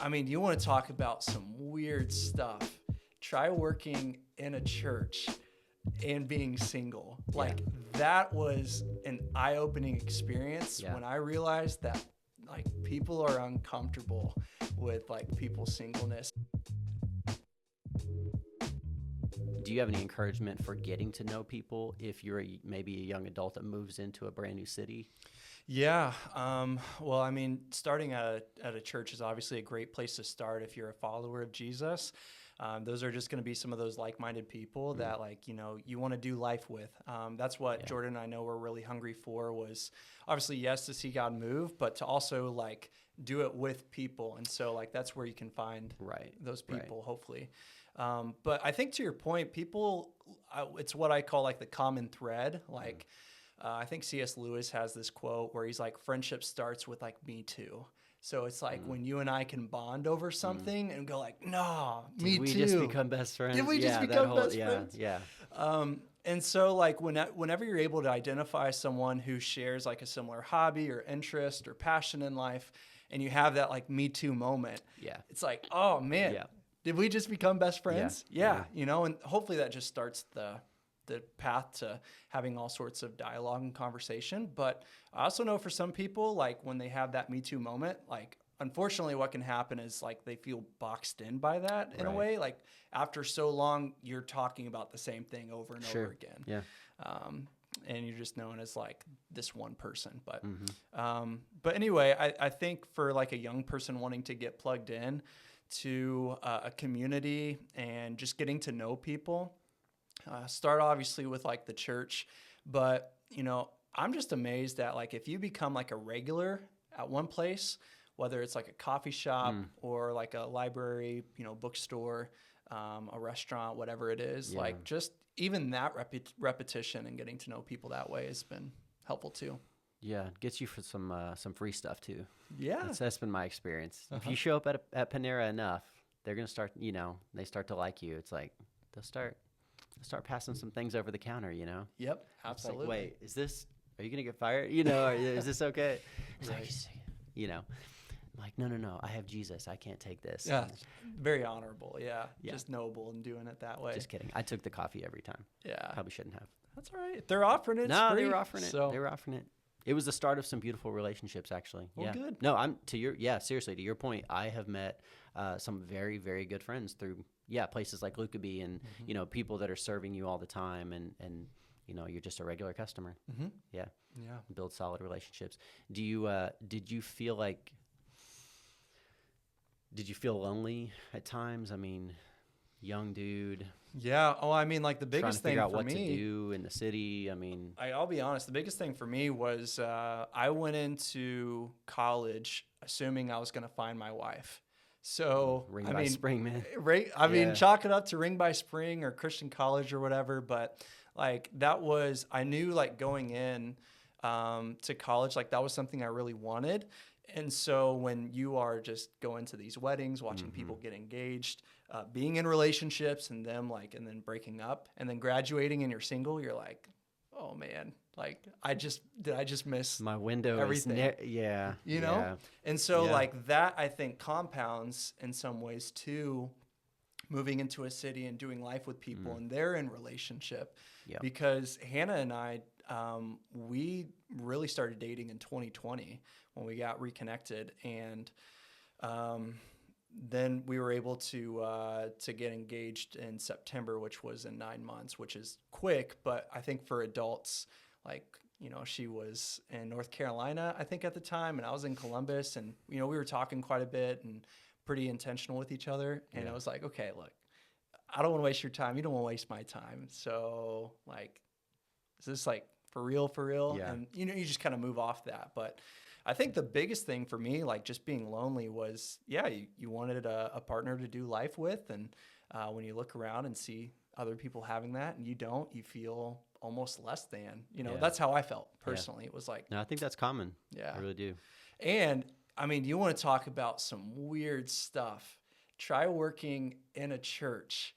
I mean, you want to talk about some weird stuff. Try working in a church and being single. Like that was an eye-opening experience when I realized that like people are uncomfortable with like people's singleness. Do you have any encouragement for getting to know people if you're maybe a young adult that moves into a brand new city? Yeah. Well, I mean, starting at a church is obviously a great place to start if you're a follower of Jesus. Those are just going to be some of those like-minded people that like, you know, you want to do life with. That's what Jordan and I know we're really hungry for was obviously, yes, to see God move, but to also like do it with people. And so like, that's where you can find those people, hopefully. But I think to your point, people, it's what I call like the common thread. Like, I think C.S. Lewis has this quote where he's like, friendship starts with like, me too. So it's like when you and I can bond over something and go like, no, me too. Did we just become best friends? Did we just become best friends? Yeah. And so like whenever you're able to identify someone who shares like a similar hobby or interest or passion in life, and you have that like me too moment, it's like, oh man, did we just become best friends? Yeah. You know, and hopefully that just starts the path to having all sorts of dialogue and conversation. But I also know for some people, like when they have that Me Too moment, like unfortunately what can happen is like they feel boxed in by that in a way. Like after so long, you're talking about the same thing over and over again. Yeah. And you're just known as like this one person. But anyway, I think for like a young person wanting to get plugged in to a community and just getting to know people, start obviously with like the church, but you know, I'm just amazed at like, if you become like a regular at one place, whether it's like a coffee shop or like a library, you know, bookstore, a restaurant, whatever it is, like just even that repetition and getting to know people that way has been helpful too. Yeah, it gets you for some free stuff too. Yeah. That's been my experience. If you show up at Panera enough, they're going to start, you know, they start to like you. It's like, they'll start passing some things over the counter, you know? Yep, absolutely. Like, wait, are you going to get fired? You know, is this okay? It's like, you know, I'm like, no, I have Jesus. I can't take this. Yeah, very honorable. Yeah, just noble and doing it that way. Just kidding. I took the coffee every time. Yeah. Probably shouldn't have. That's all right. They're offering it. No, they were offering it. They were offering it. It was the start of some beautiful relationships, actually. Well, good. No, seriously, to your point, I have met some very, very good friends through, places like Lukaby and, you know, people that are serving you all the time and you know, you're just a regular customer. Yeah. Build solid relationships. Did you feel lonely at times? I mean, young dude. Yeah. Oh, I mean, like the biggest thing for me. Trying to figure out what to do in the city. I mean, I'll be honest. The biggest thing for me was I went into college assuming I was going to find my wife. So Ring by spring, man. Right. I mean, chalk it up to Ring by Spring or Christian college or whatever. But like I knew like going in to college, like that was something I really wanted. And so when you are just going to these weddings, watching people get engaged, being in relationships and then breaking up and then graduating and you're single, you're like, oh man, like did I just miss my window? Everything? You know? Yeah. And so like that, I think compounds in some ways too, moving into a city and doing life with people and they're in relationship because Hannah and I, we really started dating in 2020 when we got reconnected, and then we were able to get engaged in September, which was in 9 months, which is quick. But I think for adults, like, you know, she was in North Carolina, I think at the time, and I was in Columbus, and, you know, we were talking quite a bit and pretty intentional with each other. And I was like, okay, look, I don't want to waste your time. You don't want to waste my time. So like, is this like for real? Yeah. And, you know, you just kind of move off that. But I think the biggest thing for me, like just being lonely was, you wanted a partner to do life with. And when you look around and see other people having that and you don't, you feel almost less than, you know, that's how I felt personally. It was like, no, I think that's common. Yeah, I really do. And I mean, you want to talk about some weird stuff. Try working in a church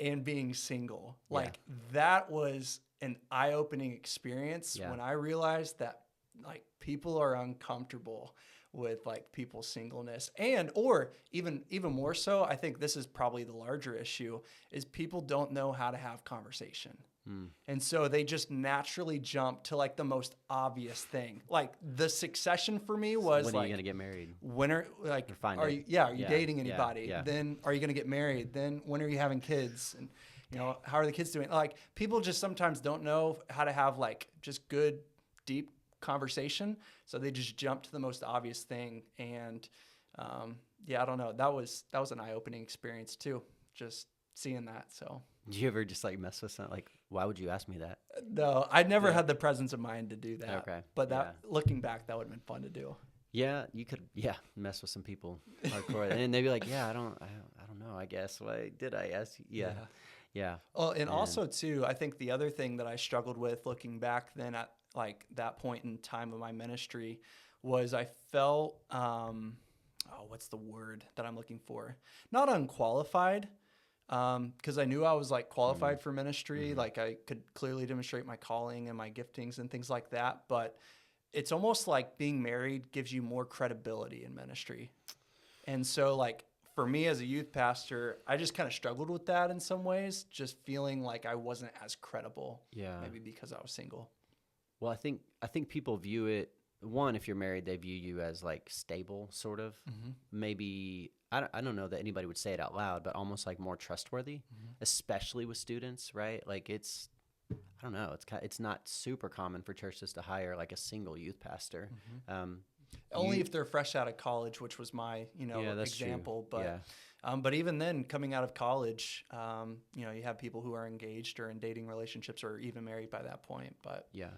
and being single. Like that was an eye-opening experience when I realized that like people are uncomfortable with like people's singleness, and or even more so, I think this is probably the larger issue, is people don't know how to have conversation. And so they just naturally jump to like the most obvious thing. Like the succession for me was, when are like, you gonna get married? When are like Are you dating anybody? Then are you gonna get married? Then when are you having kids? And how are the kids doing? Like people just sometimes don't know how to have like just good, deep conversation. So they just jump to the most obvious thing. And I don't know. That was an eye-opening experience too. Just seeing that. So. Do you ever just like mess with something? Like, why would you ask me that? No, I never had the presence of mind to do that. Okay. But looking back, that would have been fun to do. Yeah, you could. Yeah, mess with some people hardcore, and they'd be like, "Yeah, I don't know. I guess why did I ask you?" Yeah. Oh, and also too, I think the other thing that I struggled with looking back then at like that point in time of my ministry was I felt, what's the word that I'm looking for? Not unqualified. Because I knew I was like qualified for ministry, like I could clearly demonstrate my calling and my giftings and things like that. But it's almost like being married gives you more credibility in ministry. And so like for me as a youth pastor, I just kind of struggled with that in some ways, just feeling like I wasn't as credible. Yeah. Maybe because I was single. Well, I think people view it, one, if you're married, they view you as like stable, sort of. Maybe I don't know that anybody would say it out loud, but almost like more trustworthy, especially with students, right? Like I don't know, it's not super common for churches to hire like a single youth pastor. Only if they're fresh out of college, which was my example. True. But even then, coming out of college, you have people who are engaged or in dating relationships or even married by that point. But